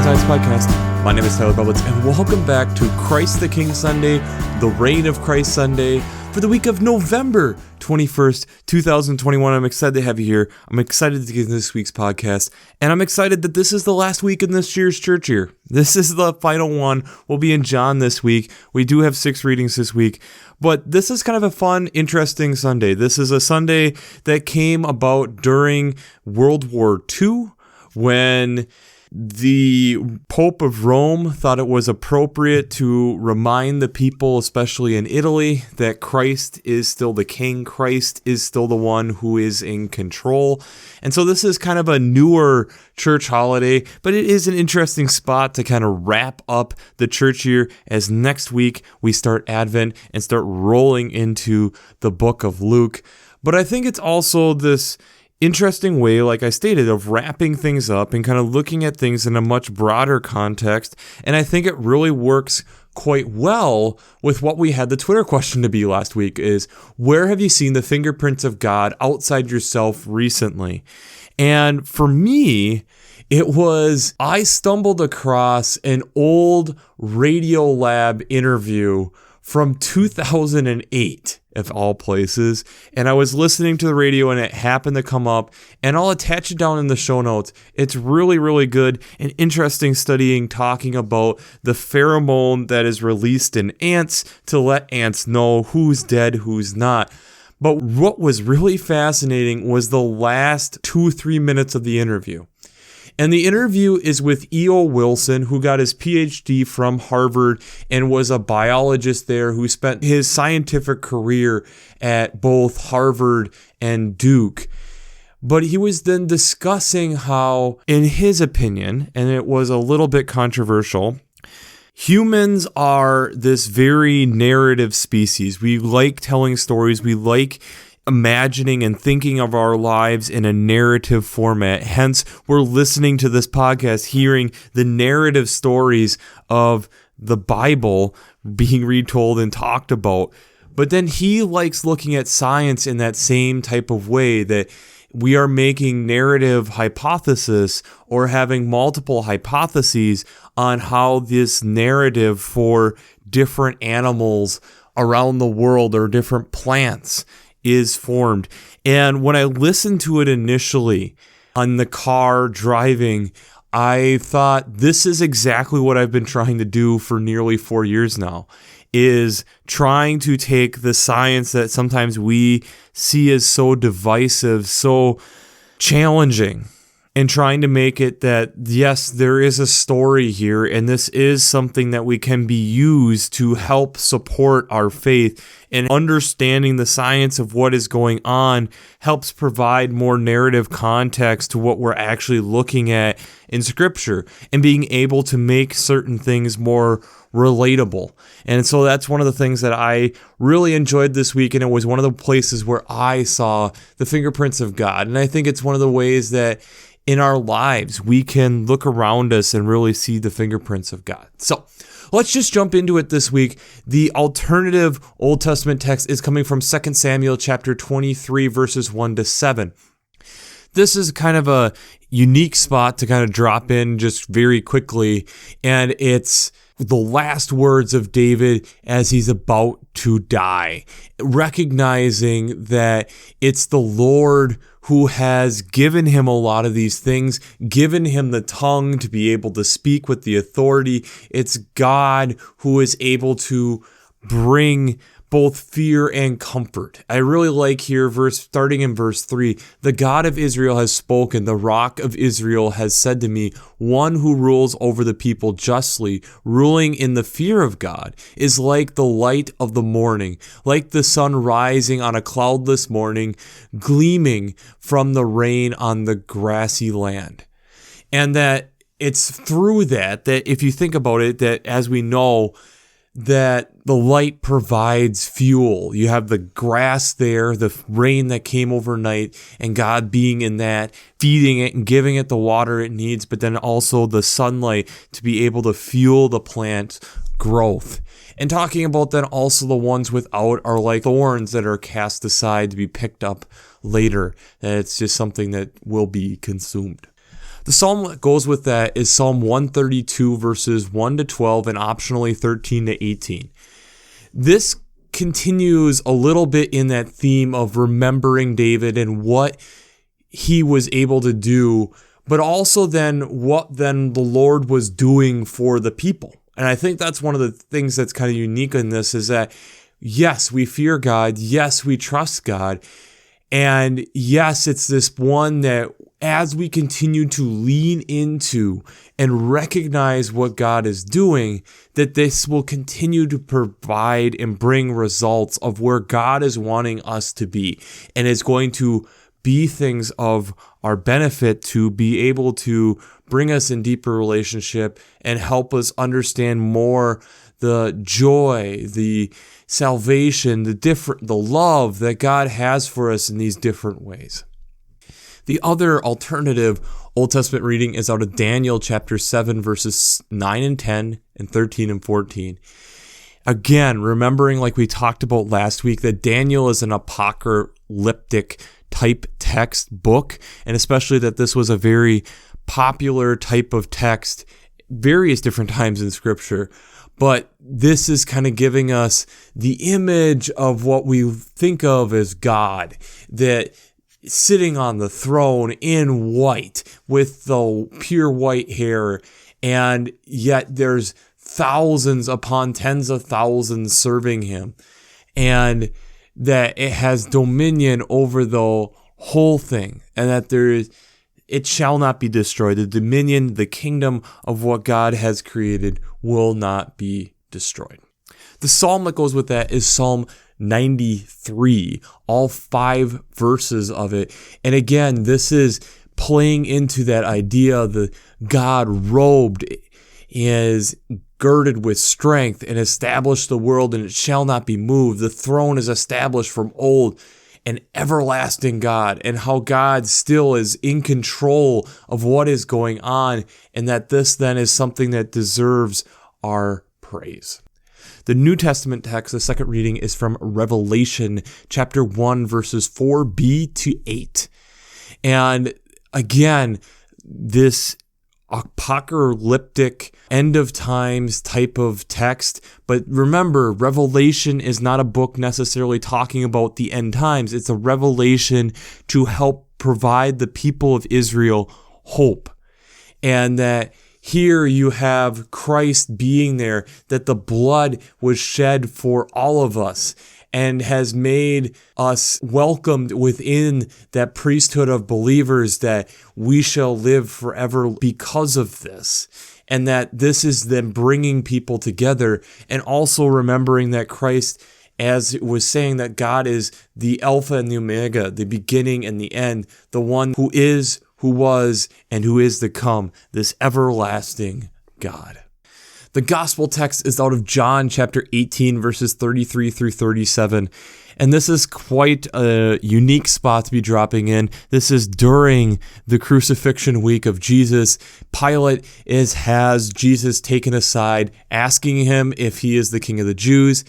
Science Podcast. My name is Tyler Bublitz, and welcome back to Christ the King Sunday, the Reign of Christ Sunday, for the week of November 21st, 2021. I'm excited to have you here. I'm excited to get into this week's podcast, and I'm excited that this is the last week in this year's church year. This is the final one. We'll be in John this week. We do have 6 readings this week, but this is kind of a fun, interesting Sunday. This is a Sunday that came about during World War II, when the Pope of Rome thought it was appropriate to remind the people, especially in Italy, that Christ is still the king. Christ is still the one who is in control. And so this is kind of a newer church holiday, but it is an interesting spot to kind of wrap up the church year, as next week we start Advent and start rolling into the book of Luke. But I think it's also this interesting way, like I stated, of wrapping things up and kind of looking at things in a much broader context. And I think it really works quite well with what we had the Twitter question to be last week, is where have you seen the fingerprints of God outside yourself recently? And for me, it was, I stumbled across an old Radiolab interview from 2008, of all places, and I was listening to the radio and it happened to come up, and I'll attach it down in the show notes. It's really, really good and interesting studying, talking about the pheromone that is released in ants to let ants know who's dead, who's not. But what was really fascinating was the last 2-3 minutes of the interview. And the interview is with E.O. Wilson, who got his PhD from Harvard and was a biologist there, who spent his scientific career at both Harvard and Duke. But he was then discussing how, in his opinion, and it was a little bit controversial, humans are this very narrative species. We like telling stories. We like imagining and thinking of our lives in a narrative format. Hence, we're listening to this podcast, hearing the narrative stories of the Bible being retold and talked about. But then he likes looking at science in that same type of way, that we are making narrative hypothesis or having multiple hypotheses on how this narrative for different animals around the world or different plants is formed. And when I listened to it initially on the car driving, I thought, this is exactly what I've been trying to do for nearly 4 years now, is trying to take the science that sometimes we see as so divisive, so challenging, and trying to make it that, yes, there is a story here, and this is something that we can be used to help support our faith. And understanding the science of what is going on helps provide more narrative context to what we're actually looking at in Scripture, and being able to make certain things more relatable. And so that's one of the things that I really enjoyed this week, and it was one of the places where I saw the fingerprints of God. And I think it's one of the ways that in our lives we can look around us and really see the fingerprints of God. So let's just jump into it this week. The alternative Old Testament text is coming from 2 Samuel chapter 23, verses 1-7. This is kind of a unique spot to kind of drop in just very quickly, and it's the last words of David as he's about to die, recognizing that it's the Lord who has given him a lot of these things, given him the tongue to be able to speak with the authority. It's God who is able to bring both fear and comfort. I really like here, starting in verse 3, the God of Israel has spoken, the rock of Israel has said to me, one who rules over the people justly, ruling in the fear of God, is like the light of the morning, like the sun rising on a cloudless morning, gleaming from the rain on the grassy land. And that it's through that if you think about it, that as we know, that the light provides fuel. You have the grass there, the rain that came overnight, and God being in that, feeding it and giving it the water it needs, but then also the sunlight to be able to fuel the plant growth. And talking about then also the ones without are like thorns that are cast aside to be picked up later. That it's just something that will be consumed. The psalm that goes with that is Psalm 132, verses 1 to 12, and optionally 13 to 18. This continues a little bit in that theme of remembering David and what he was able to do, but also then what then the Lord was doing for the people. And I think that's one of the things that's kind of unique in this is that, yes, we fear God. Yes, we trust God. And yes, it's this one that as we continue to lean into and recognize what God is doing, that this will continue to provide and bring results of where God is wanting us to be. And it's going to be things of our benefit to be able to bring us in deeper relationship and help us understand more the joy, the salvation, the love that God has for us in these different ways. The other alternative Old Testament reading is out of Daniel chapter 7, verses 9 and 10 and 13 and 14. Again, remembering like we talked about last week that Daniel is an apocalyptic type text book, and especially that this was a very popular type of text various different times in Scripture. But this is kind of giving us the image of what we think of as God, that sitting on the throne in white with the pure white hair, and yet there's thousands upon tens of thousands serving him, and that it has dominion over the whole thing, and that it shall not be destroyed. The dominion, the kingdom of what God has created will not be destroyed. The psalm that goes with that is Psalm 93, all 5 verses of it. And again, this is playing into that idea that God robed is girded with strength and established the world, and it shall not be moved. The throne is established from old, an everlasting God, and how God still is in control of what is going on, and that this then is something that deserves our praise. The New Testament text, the second reading, is from Revelation chapter 1, verses 4b to 8. And again, this apocalyptic end of times type of text. But remember, Revelation is not a book necessarily talking about the end times. It's a revelation to help provide the people of Israel hope. And that here you have Christ being there, that the blood was shed for all of us and has made us welcomed within that priesthood of believers, that we shall live forever because of this. And that this is them bringing people together, and also remembering that Christ, as it was saying, that God is the Alpha and the Omega, the beginning and the end, the one who is, who was, and who is to come, this everlasting God. The gospel text is out of John chapter 18, verses 33 through 37. And this is quite a unique spot to be dropping in. This is during the crucifixion week of Jesus. Pilate has Jesus taken aside, asking him if he is the King of the Jews.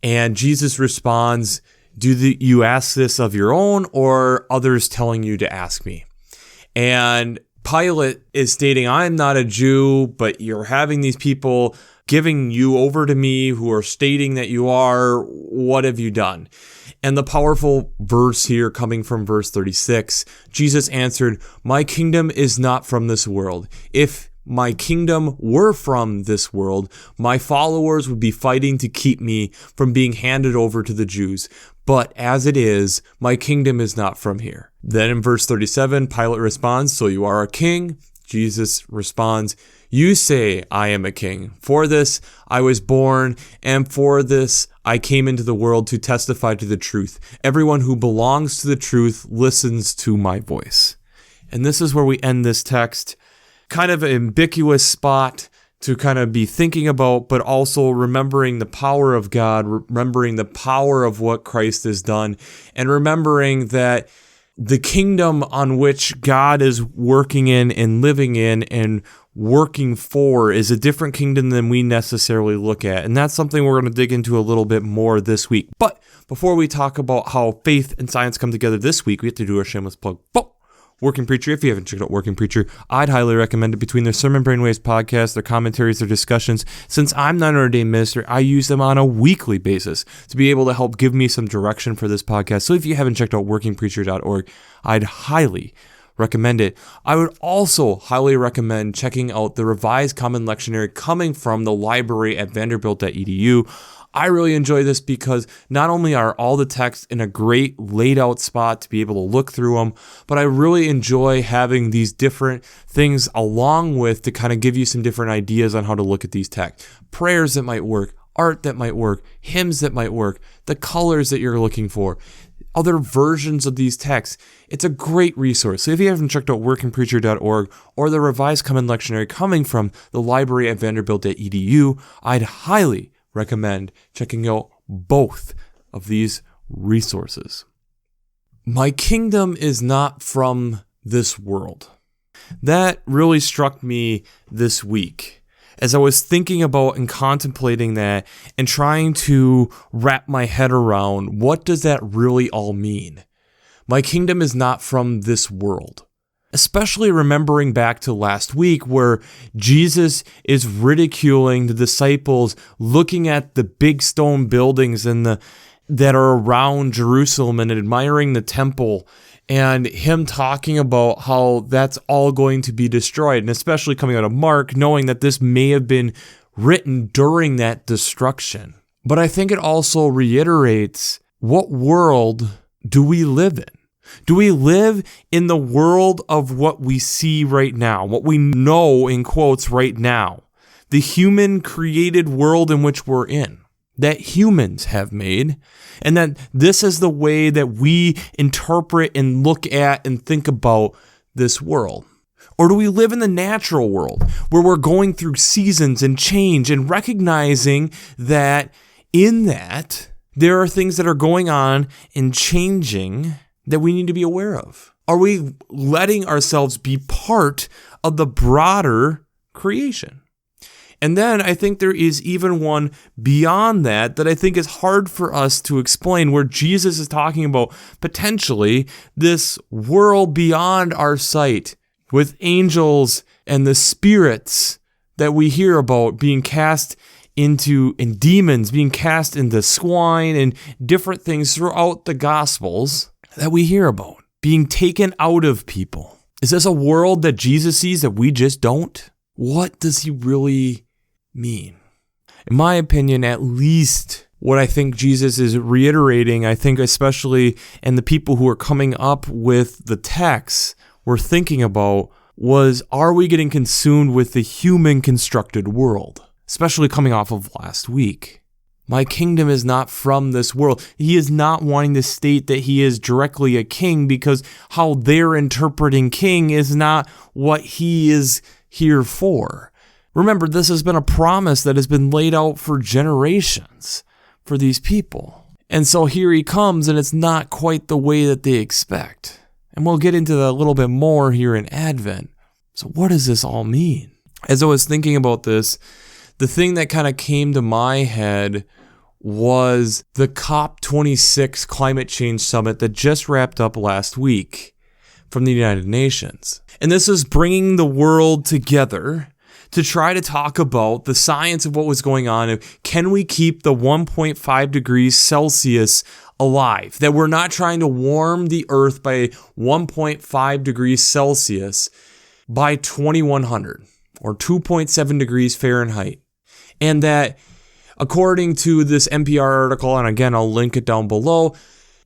And Jesus responds, "Do you ask this of your own, or others telling you to ask me?" And Pilate is stating, "I'm not a Jew, but you're having these people giving you over to me who are stating that you are. What have you done?" And the powerful verse here coming from verse 36, Jesus answered, "My kingdom is not from this world. If my kingdom were from this world, my followers would be fighting to keep me from being handed over to the Jews. But as it is, my kingdom is not from here." Then in verse 37, Pilate responds, "So you are a king?" Jesus responds, "You say I am a king. For this I was born, and for this I came into the world, to testify to the truth. Everyone who belongs to the truth listens to my voice." And this is where we end this text. Kind of an ambiguous spot to kind of be thinking about, but also remembering the power of God, remembering the power of what Christ has done, and remembering that the kingdom on which God is working in and living in and working for is a different kingdom than we necessarily look at. And that's something we're going to dig into a little bit more this week. But before we talk about how faith and science come together this week, we have to do our shameless plug. Working Preacher. If you haven't checked out Working Preacher, I'd highly recommend it. Between their Sermon Brainwaves podcast, their commentaries, their discussions. Since I'm not an ordained minister, I use them on a weekly basis to be able to help give me some direction for this podcast. So if you haven't checked out workingpreacher.org, I'd highly recommend it. I would also highly recommend checking out the Revised Common Lectionary coming from the library at vanderbilt.edu. I really enjoy this because not only are all the texts in a great laid out spot to be able to look through them, but I really enjoy having these different things along with to kind of give you some different ideas on how to look at these texts. Prayers that might work, art that might work, hymns that might work, the colors that you're looking for, other versions of these texts. It's a great resource. So if you haven't checked out workingpreacher.org or the Revised Common Lectionary coming from the library at vanderbilt.edu, I'd highly recommend checking out both of these resources. My kingdom is not from this world. That really struck me this week as I was thinking about and contemplating that and trying to wrap my head around what does that really all mean. My kingdom is not from this world. Especially remembering back to last week where Jesus is ridiculing the disciples looking at the big stone buildings that are around Jerusalem and admiring the temple, and him talking about how that's all going to be destroyed, and especially coming out of Mark, knowing that this may have been written during that destruction. But I think it also reiterates, what world do we live in? Do we live in the world of what we see right now, what we know in quotes right now, the human created world in which we're in, that humans have made, and that this is the way that we interpret and look at and think about this world? Or do we live in the natural world where we're going through seasons and change and recognizing that in that there are things that are going on and changing that we need to be aware of? Are we letting ourselves be part of the broader creation? And then I think there is even one beyond that I think is hard for us to explain, where Jesus is talking about potentially this world beyond our sight with angels and the spirits that we hear about being cast into, and demons being cast into swine and different things throughout the Gospels that we hear about being taken out of people. Is this a world that Jesus sees that we just don't? What does he really mean? In my opinion, at least what I think Jesus is reiterating, I think especially, and the people who are coming up with the texts were thinking about, was, are we getting consumed with the human constructed world? Especially coming off of last week. My kingdom is not from this world. He is not wanting to state that he is directly a king, because how they're interpreting king is not what he is here for. Remember, this has been a promise that has been laid out for generations for these people. And so here he comes, and it's not quite the way that they expect. And we'll get into that a little bit more here in Advent. So what does this all mean? As I was thinking about this, the thing that kind of came to my head was the COP26 climate change summit that just wrapped up last week from the United Nations. And this is bringing the world together to try to talk about the science of what was going on. And can we keep the 1.5 degrees Celsius alive? That we're not trying to warm the earth by 1.5 degrees Celsius by 2100 or 2.7 degrees Fahrenheit. And that, according to this NPR article, and again, I'll link it down below,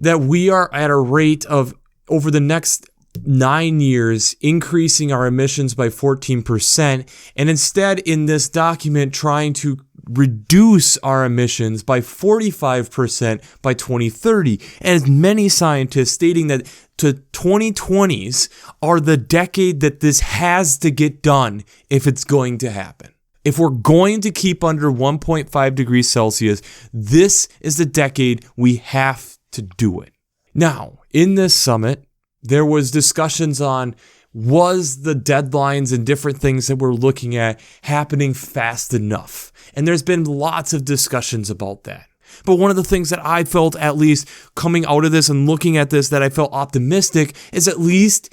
that we are at a rate of, over the next 9 years, increasing our emissions by 14%, and instead in this document trying to reduce our emissions by 45% by 2030. And many scientists stating that to 2020s are the decade that this has to get done if it's going to happen. If we're going to keep under 1.5 degrees Celsius, this is the decade we have to do it. Now, in this summit, there was discussions on, was the deadlines and different things that we're looking at happening fast enough? And there's been lots of discussions about that. But one of the things that I felt, at least coming out of this and looking at this, that I felt optimistic is at least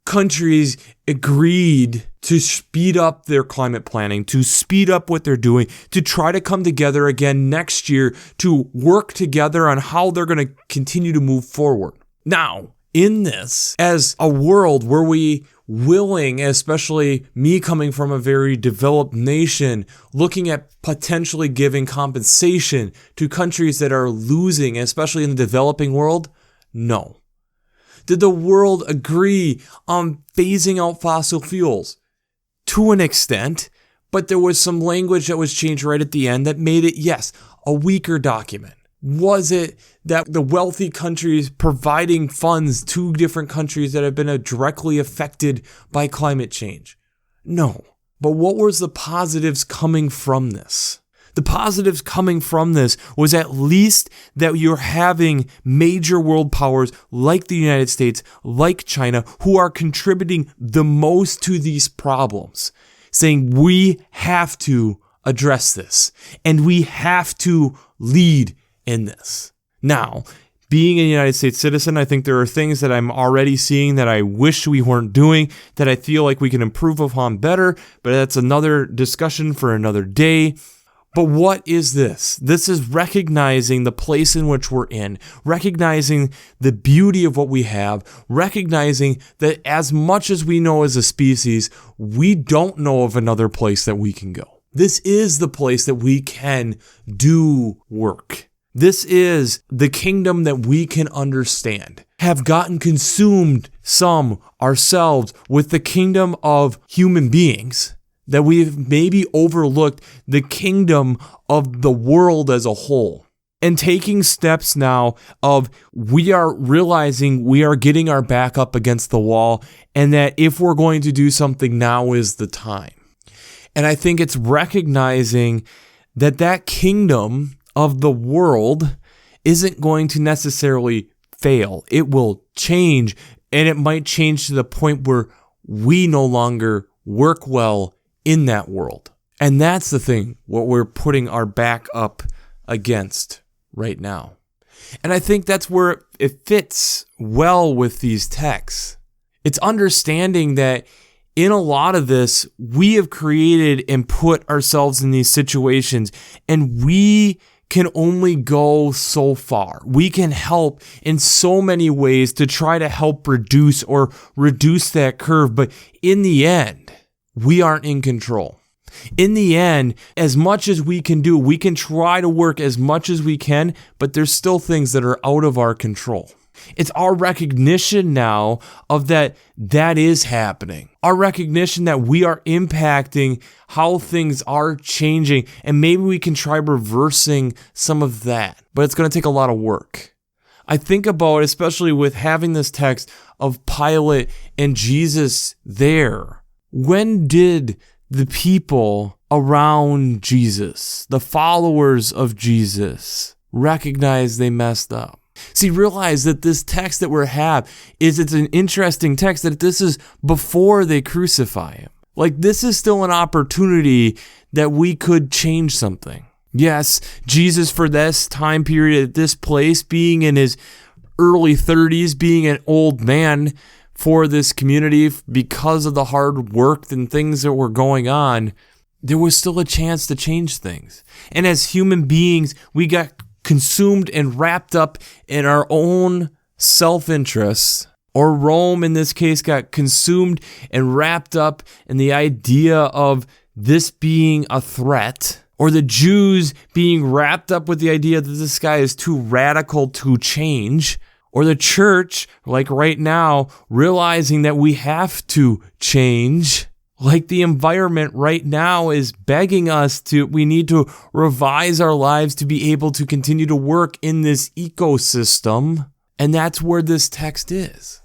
countries agreed to speed up their climate planning, to speed up what they're doing, to try to come together again next year to work together on how they're going to continue to move forward. Now, in this, as a world where we willing, especially me coming from a very developed nation, looking at potentially giving compensation to countries that are losing, especially in the developing world? No. Did the world agree on phasing out fossil fuels? To an extent, but there was some language that was changed right at the end that made it, yes, a weaker document. Was it that the wealthy countries providing funds to different countries that have been directly affected by climate change? No. But what was the positives coming from this? The positives coming from this was at least that you're having major world powers like the United States, like China, who are contributing the most to these problems, saying we have to address this and we have to lead in this. Now, being a United States citizen, I think there are things that I'm already seeing that I wish we weren't doing, that I feel like we can improve upon better, but that's another discussion for another day. But what is this? This is recognizing the place in which we're in, recognizing the beauty of what we have, recognizing that as much as we know as a species, we don't know of another place that we can go. This is the place that we can do work. This is the kingdom that we can understand. Have gotten consumed, some ourselves, with the kingdom of human beings, that we've maybe overlooked the kingdom of the world as a whole. And taking steps now of we are realizing we are getting our back up against the wall, and that if we're going to do something, now is the time. And I think it's recognizing that that kingdom of the world isn't going to necessarily fail. It will change, and it might change to the point where we no longer work well in that world. And that's the thing, what we're putting our back up against right now. And I think that's where it fits well with these texts. It's understanding that in a lot of this, we have created and put ourselves in these situations, and we can only go so far. We can help in so many ways to try to help reduce that curve, but in the end, we aren't in control. In the end, as much as we can do, we can try to work as much as we can, but there's still things that are out of our control. It's our recognition now of that is happening. Our recognition that we are impacting how things are changing, and maybe we can try reversing some of that, but it's going to take a lot of work. I think about, especially with having this text of Pilate and Jesus there. When did the people around Jesus, the followers of Jesus, recognize they messed up? See, realize that this text that we have it's an interesting text, that this is before they crucify him. Like, this is still an opportunity that we could change something. Yes, Jesus, for this time period at this place, being in his early 30s, being an old man for this community because of the hard work and things that were going on, there was still a chance to change things. And as human beings, we got consumed and wrapped up in our own self-interests, or Rome in this case got consumed and wrapped up in the idea of this being a threat, or the Jews being wrapped up with the idea that this guy is too radical to change, or the church, like right now, realizing that we have to change. Like the environment right now is begging us we need to revise our lives to be able to continue to work in this ecosystem. And that's where this text is.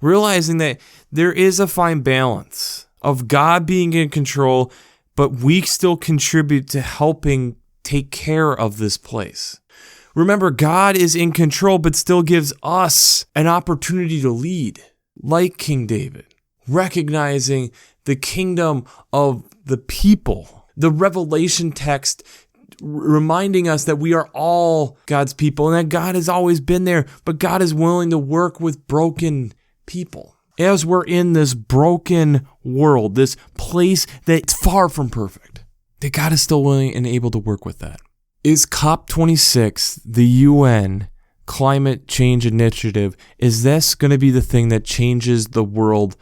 Realizing that there is a fine balance of God being in control, but we still contribute to helping take care of this place. Remember, God is in control, but still gives us an opportunity to lead, like King David, recognizing the kingdom of the people. The Revelation text reminding us that we are all God's people and that God has always been there, but God is willing to work with broken people. as we're in this broken world, this place that's far from perfect, that God is still willing and able to work with that. Is COP26, the UN climate change initiative, is this going to be the thing that changes the world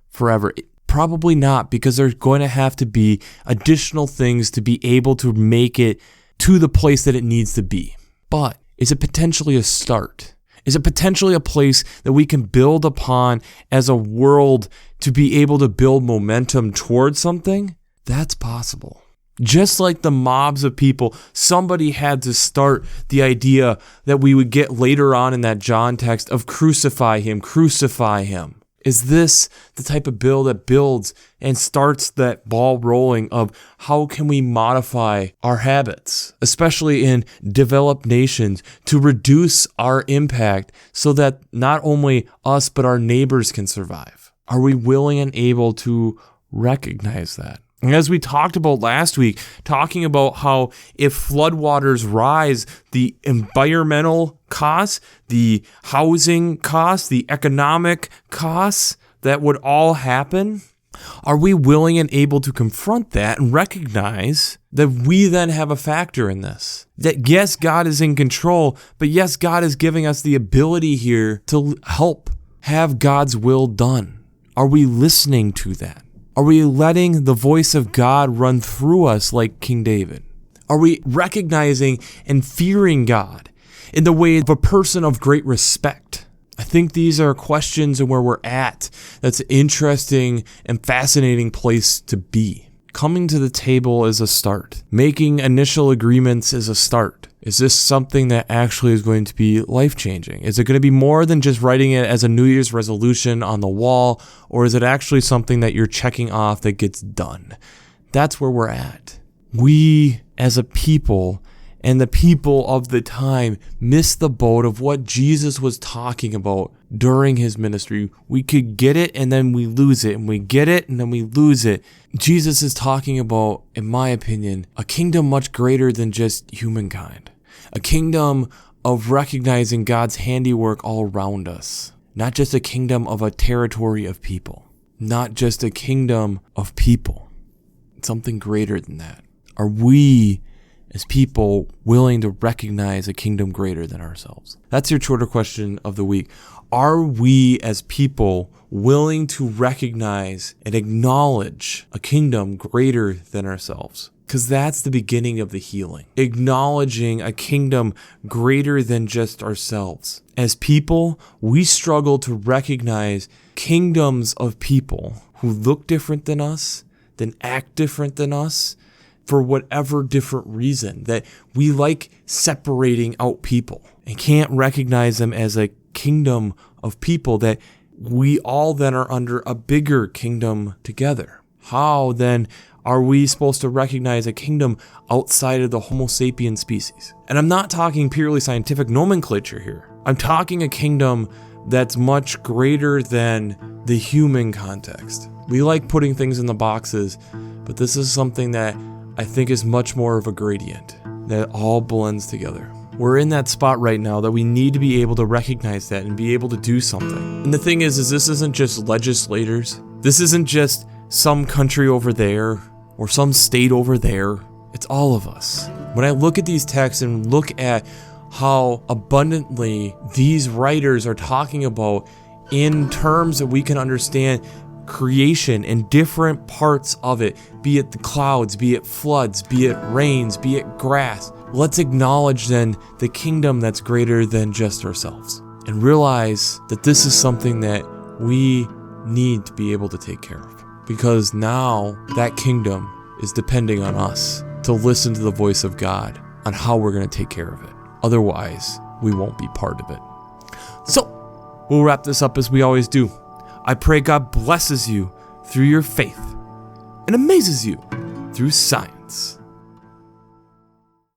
forever? Probably not, because there's going to have to be additional things to be able to make it to the place that it needs to be. But is it potentially a start? Is it potentially a place that we can build upon as a world to be able to build momentum towards something? That's possible. Just like the mobs of people, somebody had to start the idea that we would get later on in that John text of crucify him, crucify him. Is this the type of bill that builds and starts that ball rolling of how can we modify our habits, especially in developed nations, to reduce our impact so that not only us but our neighbors can survive? Are we willing and able to recognize that? And as we talked about last week, talking about how if floodwaters rise, the environmental costs, the housing costs, the economic costs that would all happen, are we willing and able to confront that and recognize that we then have a factor in this? That yes, God is in control, but yes, God is giving us the ability here to help have God's will done. Are we listening to that? Are we letting the voice of God run through us like King David? Are we recognizing and fearing God in the way of a person of great respect? I think these are questions and where we're at. That's an interesting and fascinating place to be. Coming to the table is a start. Making initial agreements is a start. Is this something that actually is going to be life-changing? Is it going to be more than just writing it as a New Year's resolution on the wall, or is it actually something that you're checking off that gets done? That's where we're at. We, as a people, and the people of the time, missed the boat of what Jesus was talking about during his ministry. We could get it and then we lose it, and we get it and then we lose it. Jesus is talking about, in my opinion, a kingdom much greater than just humankind. A kingdom of recognizing God's handiwork all around us. Not just a kingdom of a territory of people. Not just a kingdom of people. Something greater than that. Are we, as people, willing to recognize a kingdom greater than ourselves? That's your shorter question of the week. Are we, as people, willing to recognize and acknowledge a kingdom greater than ourselves? Because that's the beginning of the healing. Acknowledging a kingdom greater than just ourselves. As people, we struggle to recognize kingdoms of people who look different than us, then act different than us, for whatever different reason, that we like separating out people and can't recognize them as a kingdom of people, that we all then are under a bigger kingdom together. How then are we supposed to recognize a kingdom outside of the Homo sapien species? And I'm not talking purely scientific nomenclature here. I'm talking a kingdom that's much greater than the human context. We like putting things in the boxes, but this is something that I think is much more of a gradient that all blends together. We're in that spot right now that we need to be able to recognize that and be able to do something. And the thing is this isn't just legislators. This isn't just some country over there or some state over there. It's all of us. When I look at these texts and look at how abundantly these writers are talking about in terms that we can understand creation and different parts of it, be it the clouds, be it floods, be it rains, be it grass. Let's acknowledge then the kingdom that's greater than just ourselves and realize that this is something that we need to be able to take care of, because now that kingdom is depending on us to listen to the voice of God on how we're going to take care of it. Otherwise, we won't be part of it. So, we'll wrap this up as we always do. I pray God blesses you through your faith and amazes you through science.